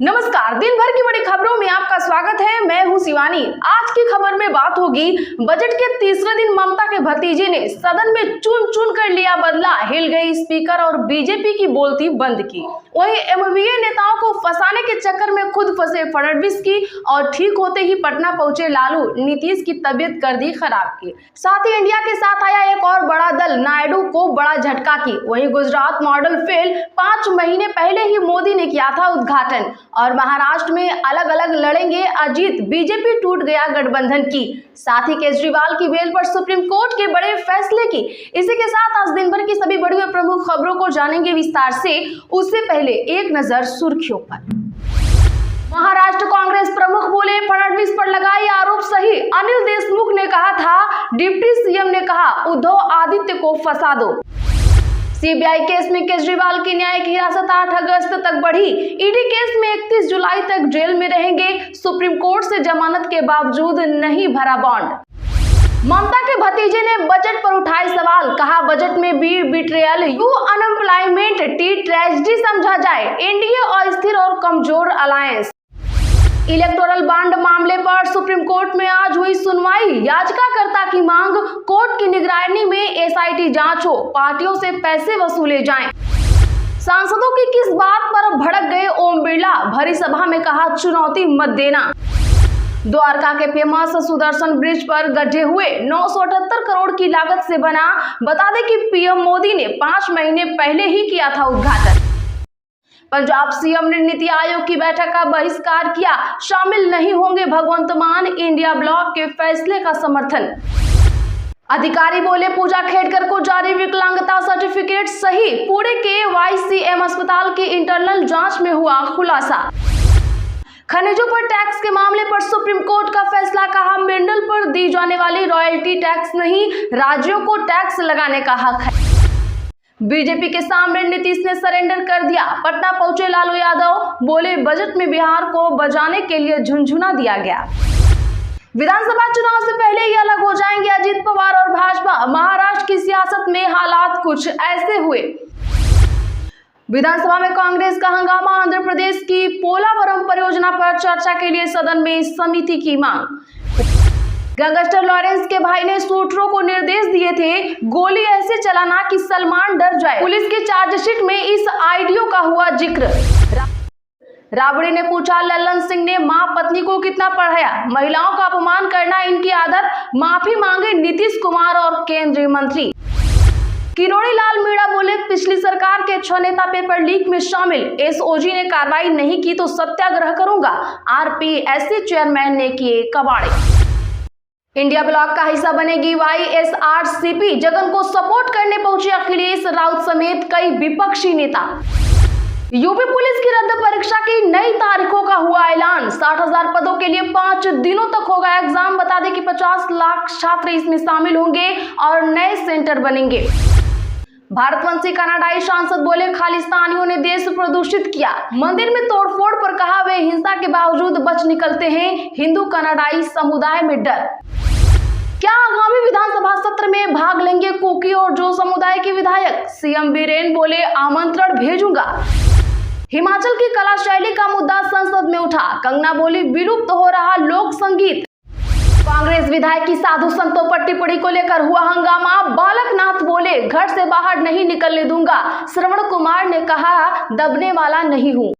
नमस्कार, दिन भर की बड़ी खबरों में आपका स्वागत है। मैं हूं शिवानी। आज की खबर में बात होगी बजट के तीसरे दिन ममता के भतीजे ने सदन में चुन चुन कर लिया बदला, हिल गई स्पीकर और बीजेपी की बोलती बंद की। वहीं एमवीए नेताओं को फंसाने के चक्कर में खुद फंसे फडणवीस की और ठीक होते ही पटना पहुंचे लालू, नीतीश की तबीयत कर दी खराब की। साथ ही इंडिया के साथ आया एक और बड़ा दल, नायडू को बड़ा झटका की। वहीं गुजरात मॉडल फेल 5 महीने पहले ही मोदी ने किया था उद्घाटन। और महाराष्ट्र में अलग अलग लड़ेंगे अजीत, बीजेपी टूट गया गठबंधन की। साथ ही केजरीवाल की बेल पर सुप्रीम कोर्ट के बड़े फैसले की। इसी के साथ आज दिन भर की सभी बड़ी और प्रमुख खबरों को जानेंगे विस्तार से। उससे पहले एक नजर सुर्खियों पर। महाराष्ट्र कांग्रेस प्रमुख बोले, फडणवीस पर लगाए आरोप सही। अनिल देशमुख ने कहा था, डिप्टी सीएम ने कहा उद्धव आदित्य को फंसा दो। सीबीआई केस में केजरीवाल की न्यायिक हिरासत 8 अगस्त तक बढ़ी। ईडी केस में 31 जुलाई तक जेल में रहेंगे। सुप्रीम कोर्ट से जमानत के बावजूद नहीं भरा बॉन्ड। ममता के भतीजे ने बजट पर उठाए सवाल, कहा बजट में B betrayal, U unemployment, T tragedy समझा जाए। एनडीए अस्थिर और कमजोर अलायंस। इलेक्टोरल बॉन्ड मामले पर सुप्रीम कोर्ट में आज हुई सुनवाई। याचिकाकर्ता की मांग, कोर्ट की निगरानी में एसआईटी जांच हो, पार्टियों से पैसे वसूले जाएं। सांसदों की किस बात पर भड़क गए ओम बिरला, भरी सभा में कहा चुनौती मत देना। द्वारका के फेमस सुदर्शन ब्रिज पर गड्ढे हुए, 978 करोड़ की लागत से बना। बता दें कि पीएम मोदी ने 5 महीने पहले ही किया था उद्घाटन। पंजाब सीएम ने नीति आयोग की बैठक का बहिष्कार किया, शामिल नहीं होंगे भगवंत मान। इंडिया ब्लॉक के फैसले का समर्थन। अधिकारी बोले, पूजा खेड़कर को जारी विकलांगता सर्टिफिकेट सही। पुणे के वाईसीएम अस्पताल की इंटरनल जांच में हुआ खुलासा। खनिजों पर टैक्स के मामले पर सुप्रीम कोर्ट का फैसला, कहा मिनरल पर दी जाने वाली रॉयल्टी टैक्स नहीं, राज्यों को टैक्स लगाने का हक है। बीजेपी के सामने नीतीश ने सरेंडर कर दिया। पटना पहुंचे लालू यादव, बोले बजट में बिहार को बचाने के लिए झुनझुना दिया गया। विधानसभा चुनाव से ही अलग हो जाएंगे अजीत पवार और भाजपा। महाराष्ट्र की सियासत में हालात कुछ ऐसे हुए। विधानसभा में कांग्रेस का हंगामा, आंध्र प्रदेश की पोलावरम परियोजना पर चर्चा के लिए सदन में समिति की मांग। गैंगस्टर लॉरेंस के भाई ने शूटरों को निर्देश दिए थे, गोली ऐसे चलाना कि सलमान डर जाए। पुलिस की चार्जशीट में इस आइडियो का हुआ जिक्र। राबड़ी ने पूछा, लल्लन सिंह ने मां पत्नी को कितना पढ़ाया। महिलाओं का अपमान करना इनकी आदत, माफी मांगे नीतीश कुमार और केंद्रीय मंत्री। किरोड़ी लाल मीणा बोले, पिछली सरकार के 6 नेता पेपर लीक में शामिल। एसओजी ने कार्रवाई नहीं की तो सत्याग्रह करूंगा। आरपीएससी चेयरमैन ने किए कबाड़े। इंडिया ब्लॉक का हिस्सा बनेगी वाईएसआरसीपी, जगन को सपोर्ट करने पहुंचे अखिलेश राउत समेत कई विपक्षी नेता। यूपी पुलिस की रद्द परीक्षा की नई तारीखों का हुआ ऐलान। 60,000 पदों के लिए 5 दिनों तक होगा एग्जाम। बता दें कि 50 लाख छात्र इसमें शामिल होंगे और नए सेंटर बनेंगे। भारतवंशी कनाडाई सांसद बोले, खालिस्तानियों ने देश प्रदूषित किया। मंदिर में तोड़फोड़ पर कहा वे हिंसा के बावजूद बच निकलते हैं। हिंदू कनाडाई समुदाय में डर। क्या आगामी विधानसभा सत्र में भाग लेंगे कुकी और जो समुदाय के विधायक। सीएम बीरेन बोले, आमंत्रण भेजूंगा। हिमाचल की कला शैली का मुद्दा संसद में उठा। कंगना बोली, विलुप्त हो रहा लोक संगीत। कांग्रेस विधायक की साधु संतों पर टिप्पणी को लेकर हुआ हंगामा। बालकनाथ बोले, घर से बाहर नहीं निकलने दूंगा। श्रवण कुमार ने कहा, दबने वाला नहीं हूं।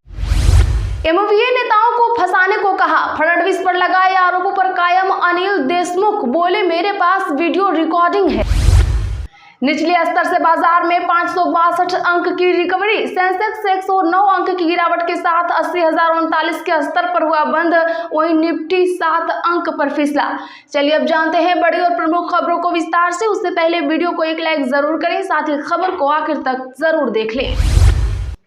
एमवीए नेताओं को फंसाने को कहा, फडणवीस पर लगाए आरोपों पर कायम अनिल देशमुख, बोले मेरे पास वीडियो रिकॉर्डिंग है। निचले स्तर से बाजार में 562 अंक की रिकवरी। सेंसेक्स 109 अंक की गिरावट के साथ 80,039 के स्तर पर हुआ बंद। वहीं निफ्टी 7 अंक पर फिसला। चलिए अब जानते हैं बड़ी और प्रमुख खबरों को विस्तार से। उससे पहले वीडियो को एक लाइक जरूर करें, साथ ही खबर को आखिर तक जरूर देख लें।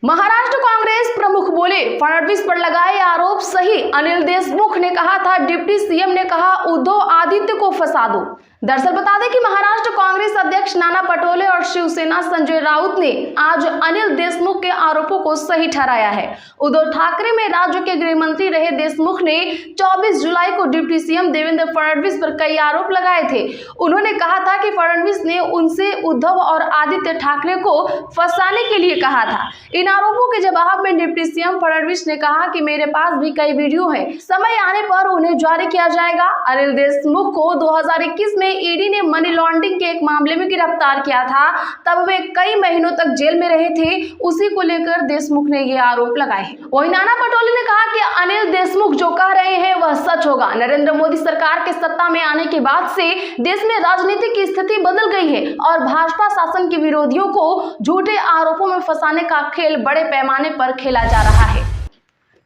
महाराष्ट्र कांग्रेस प्रमुख बोले, फडणवीस पर लगाए आरोप सही। अनिल देशमुख ने कहा था, डिप्टी सीएम ने कहा उद्धव आदित्य को फंसा दो। दरअसल बता दें कि महाराष्ट्र कांग्रेस अध्यक्ष नाना पटोले और शिवसेना संजय राउत ने आज अनिल देशमुख के आरोपों को सही ठहराया है। उद्धव ठाकरे में राज्य के गृह मंत्री रहे देशमुख ने 24 जुलाई को डिप्टी सीएम देवेंद्र फडणवीस पर कई आरोप लगाए थे। उन्होंने कहा था कि फडणवीस ने उनसे उद्धव और आदित्य ठाकरे को फंसाने के लिए कहा था। इन आरोपों के जवाब में डिप्टी सीएम फडणवीस ने कहा कि मेरे पास भी कई वीडियो है, समय आने पर उन्हें जारी किया जाएगा। अनिल देशमुख को 2021 में ईडी ने मनी लॉन्ड्रिंग के एक मामले में गिरफ्तार किया था, तब वे कई महीनों तक जेल में रहे थे। उसी को लेकर देशमुख ने ये आरोप लगाए हैं। वहीं नाना पटोले ने कहा कि अनिल देशमुख जो कह रहे हैं वह सच होगा। नरेंद्र मोदी सरकार के सत्ता में आने के बाद से देश में राजनीति की स्थिति बदल गई है और भाजपा शासन के विरोधियों को झूठे आरोपों में फंसाने का खेल बड़े पैमाने पर खेला जा रहा है।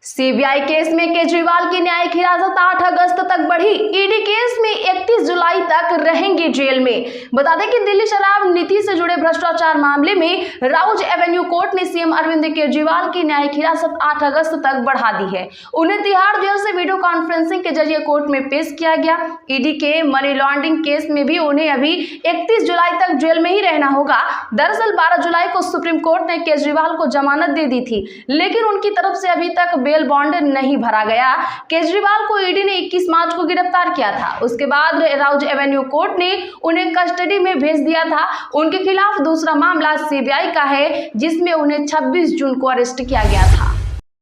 सीबीआई केस में केजरीवाल की न्यायिक हिरासत 8 अगस्त तक बढ़ी। ईडी केस में 31 जुलाई तक रहेंगे जेल में। बता दें कि दिल्ली शराब नीति से जुड़े भ्रष्टाचार मामले में राउज एवेन्यू कोर्ट ने सीएम अरविंद केजरीवाल की न्यायिक हिरासत 8 अगस्त तक बढ़ा दी है। उन्हें तिहाड़ जेल से वीडियो कॉन्फ्रेंसिंग के जरिए कोर्ट में पेश किया गया। ईडी के मनी लॉन्ड्रिंग केस में भी उन्हें अभी 31 जुलाई तक जेल में ही रहना होगा। दरअसल 12 जुलाई को सुप्रीम कोर्ट ने केजरीवाल को जमानत दे दी थी, लेकिन उनकी तरफ से अभी तक बेल बॉन्ड नहीं भरा गया। केजरीवाल को ईडी ने 21 मार्च को गिरफ्तार किया था। उसके बाद राउज एवेन्यू कोर्ट ने उन्हें कस्टडी में भेज दिया था। उनके खिलाफ दूसरा मामला सीबीआई का है, जिसमें उन्हें 26 जून को अरेस्ट किया गया था।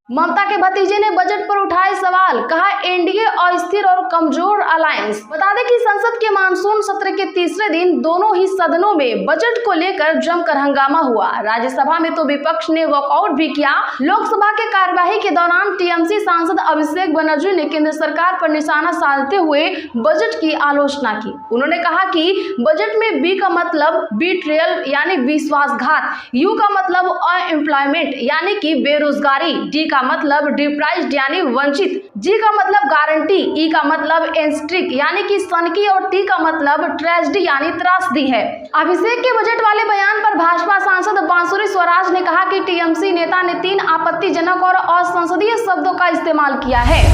ममता के भतीजे ने बजट पर उठाए सवाल, कहा एनडीए अस्थिर और कमजोर अलायंस। बता दें कि संसद के मानसून सत्र के तीसरे दिन दोनों ही सदनों में बजट को लेकर जमकर हंगामा हुआ। राज्यसभा में तो विपक्ष ने वॉकआउट भी किया। लोकसभा के कार्यवाही के दौरान टीएमसी सांसद अभिषेक बनर्जी ने केंद्र सरकार पर निशाना साधते हुए बजट की आलोचना की। उन्होंने कहा कि बजट में बी का मतलब बीट्रेयल यानी विश्वासघात, यू का मतलब अनएम्प्लॉयमेंट यानी कि बेरोजगारी, डी का मतलब डिप्राइज्ड यानी वंचित, जी का मतलब गारंटी, ई का मतलब एंस्ट्रिक यानी कि सनकी और टी का मतलब ट्रेजेडी यानी त्रासदी है। अभिषेक के बजट वाले बयान पर भाजपा सांसद बांसुरी स्वराज ने कहा कि टीएमसी नेता ने 3 आपत्तिजनक और असंसदीय शब्दों का इस्तेमाल किया है।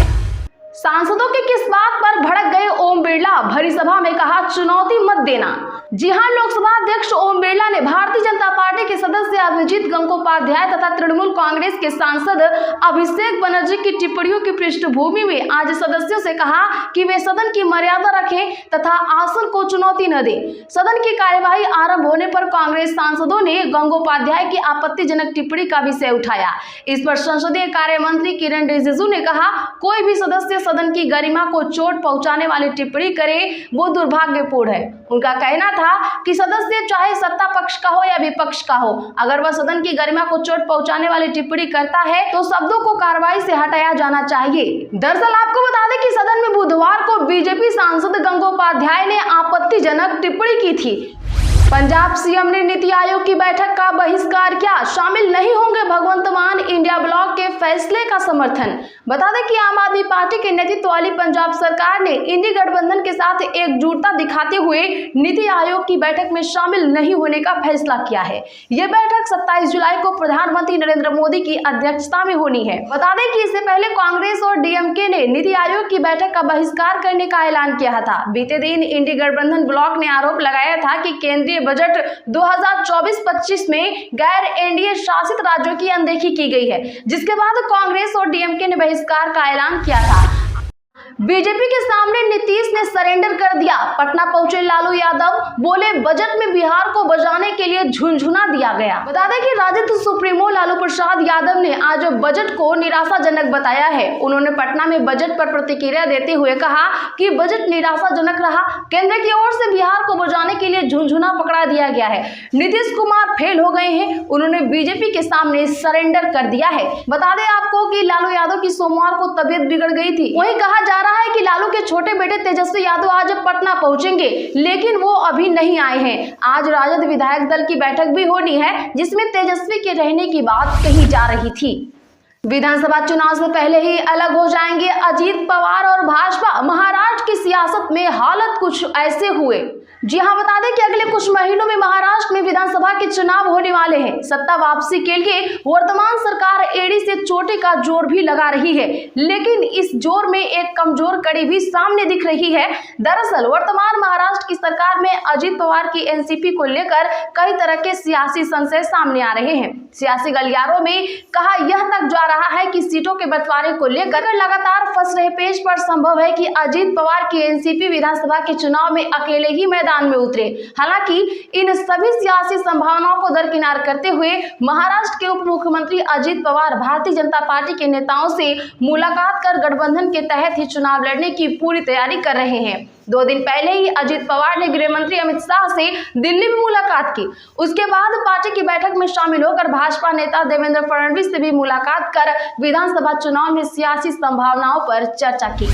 सांसदों के किस बात पर भड़क गए ओम बिरला, भरी सभा में कहा चुनौती मत देना। जी हां, लोकसभा अध्यक्ष ओम बिरला ने भारतीय जनता पार्टी के सदस्य अभिजीत गंगोपाध्याय तथा तृणमूल कांग्रेस के सांसद अभिषेक बनर्जी की टिप्पणियों की पृष्ठभूमि में आज सदस्यों से कहा कि वे सदन की मर्यादा रखें तथा आसन को चुनौती न दें। सदन की कार्यवाही आरंभ होने पर कांग्रेस सांसदों ने गंगोपाध्याय की आपत्तिजनक टिप्पणी का विषय उठाया। इस पर संसदीय कार्य मंत्री किरण रिजिजू ने कहा, कोई भी सदस्य सदन की गरिमा को चोट पहुंचाने वाली टिप्पणी करे वो दुर्भाग्यपूर्ण है। उनका कहना था कि सदस्य चाहे सत्ता पक्ष का हो या विपक्ष का हो, अगर वह सदन की गरिमा को चोट पहुंचाने वाली टिप्पणी करता है तो शब्दों को कार्रवाई से हटाया जाना चाहिए। दरअसल आपको बता दें कि सदन में बुधवार को बीजेपी सांसद गंगोपाध्याय ने आपत्तिजनक टिप्पणी की थी। पंजाब सीएम ने नीति आयोग की बैठक का बहिष्कार किया, शामिल नहीं होंगे भगवंत मान, इंडिया ब्लॉक के फैसले का समर्थन। बता दें कि आम आदमी पार्टी के नेतृत्व वाली पंजाब सरकार ने इंडी गठबंधन के साथ एकजुटता दिखाते हुए नीति आयोग की बैठक में शामिल नहीं होने का फैसला किया है। यह बैठक 27 जुलाई को प्रधानमंत्री नरेंद्र मोदी की अध्यक्षता में होनी है। बता दें कि इससे पहले कांग्रेस और डीएमके ने नीति आयोग की बैठक का बहिष्कार करने का ऐलान किया था। बीते दिन इंडी गठबंधन ब्लॉक ने आरोप लगाया था कि केंद्रीय बजट 2024-25 में गैर एनडीए शासित राज्यों की अनदेखी की गई है, जिसके बाद कांग्रेस और डीएमके ने बहिष्कार का ऐलान किया था। बीजेपी के सामने नीतीश ने सरेंडर कर दिया, पटना पहुंचे लालू यादव, बोले बजट में बिहार को बचाने के लिए झुनझुना दिया गया। बता दें कि राजद सुप्रीमो लालू प्रसाद यादव ने आज बजट को निराशाजनक बताया है। उन्होंने पटना में बजट पर प्रतिक्रिया देते हुए कहा कि बजट निराशाजनक रहा, केंद्र की ओर से बिहार को बचाने के लिए झुनझुना पकड़ा दिया गया है, नीतीश कुमार फेल हो गए हैं, उन्होंने बीजेपी के सामने सरेंडर कर दिया है। बता दें आपको कि लालू यादव की सोमवार को तबियत बिगड़ गई थी। वहीं कहा जा रहा है कि लालू के छोटे बेटे तेजस्वी यादव आज पटना पहुंचेंगे, लेकिन वो अभी नहीं आए हैं। आज राजद विधायक दल की बैठक भी होनी है, जिसमें तेजस्वी के रहने की बात कही जा रही थी। विधानसभा चुनाव से पहले ही अलग हो जाएंगे अजीत पवार और भाजपा, महाराष्ट्र की सियासत में हालत कुछ ऐसे हुए। जी हां, बता दें कि अगले कुछ महीनों में महाराष्ट्र में विधानसभा के चुनाव होने वाले हैं। सत्ता वापसी के लिए वर्तमान सरकार एड़ी से चोटी का जोर भी लगा रही है, लेकिन इस जोर में एक कमजोर कड़ी भी सामने दिख रही है। दरअसल वर्तमान महाराष्ट्र की सरकार में अजित पवार की एनसीपी को लेकर कई तरह के सियासी संशय सामने आ रहे हैं। सियासी गलियारों में कहा यह तक जा रहा है कि सीटों के बंटवारे को लेकर लगातार फंस रहे पेच पर संभव है कि अजित पवार की एनसीपी विधानसभा के चुनाव में अकेले ही मैदान में उतरे। हालांकि इन सभी सियासी संभावनाओं को दरकिनार करते हुए महाराष्ट्र के उप मुख्यमंत्री अजित पवार भारतीय जनता पार्टी के नेताओं से मुलाकात कर गठबंधन के तहत ही चुनाव लड़ने की पूरी तैयारी कर रहे हैं। 2 दिन पहले ही अजित पवार ने गृह मंत्री अमित शाह से दिल्ली में मुलाकात की। उसके बाद पार्टी की बैठक में शामिल होकर भाजपा नेता देवेंद्र फडणवीस से भी मुलाकात कर विधानसभा चुनाव में सियासी संभावनाओं पर चर्चा की।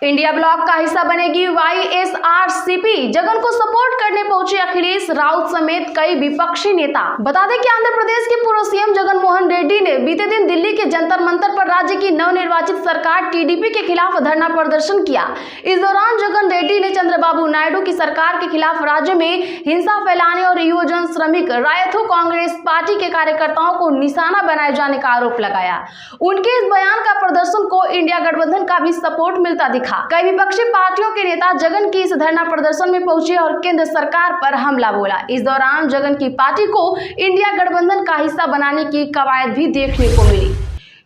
इंडिया ब्लॉक का हिस्सा बनेगी वाईएसआरसीपी। जगन को सपोर्ट करने पहुंचे अखिलेश राउत समेत कई विपक्षी नेता। बता दें कि आंध्र प्रदेश के पूर्व सीएम जगन मोहन रेड्डी ने बीते दिन दिल्ली के जंतर मंतर पर राज्य की नवनिर्वाचित सरकार टीडीपी के खिलाफ धरना प्रदर्शन किया। इस दौरान जगन रेड्डी ने चंद्रबाबू नायडू की सरकार के खिलाफ राज्य में हिंसा फैलाने और युवजन श्रमिक रायथू कांग्रेस पार्टी के कार्यकर्ताओं को निशाना बनाए जाने का आरोप लगाया। उनके इस बयान का प्रदर्शन को इंडिया गठबंधन का भी सपोर्ट मिलता दिखा। कई विपक्षी पार्टियों के नेता जगन की इस धरना प्रदर्शन में पहुंचे और केंद्र सरकार पर हमला बोला। इस दौरान जगन की पार्टी को इंडिया गठबंधन का हिस्सा बनाने की कवायद भी देखने को मिली।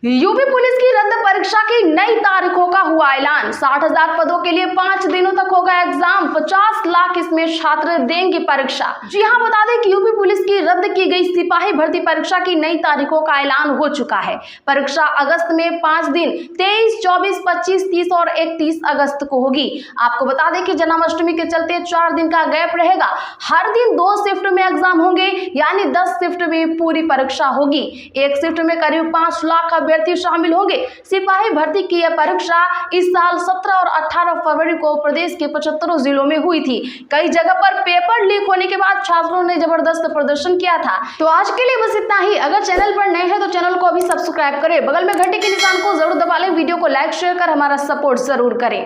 यूपी पुलिस की रद्द परीक्षा की नई तारीखों का हुआ ऐलान। 60,000 पदों के लिए 5 दिनों तक होगा एग्जाम। 50 लाख इसमें छात्र देंगे परीक्षा। जी हां, बता दें कि यूपी पुलिस की रद्द की गई सिपाही भर्ती परीक्षा की नई तारीखों का ऐलान हो चुका है। परीक्षा अगस्त में 5 दिन 23, 24, 25, 30 और 31 अगस्त को होगी। आपको बता दें कि जन्माष्टमी के चलते 4 दिन का गैप रहेगा। हर दिन 2 शिफ्ट में एग्जाम होंगे, यानी 10 शिफ्ट में पूरी परीक्षा होगी। एक शिफ्ट में करीब 5 लाख अभ्यर्थी शामिल होंगे। सिपाही भर्ती की यह परीक्षा इस साल 17 और 18 फरवरी को प्रदेश के 75 जिलों में हुई थी। कई जगह पर पेपर लीक होने के बाद छात्रों ने जबरदस्त प्रदर्शन किया था। तो आज के लिए बस इतना ही। अगर चैनल पर नए हैं तो चैनल को अभी सब्सक्राइब करें, बगल में घंटे के निशान को जरूर दबा लें, वीडियो को लाइक शेयर कर हमारा सपोर्ट जरूर करें।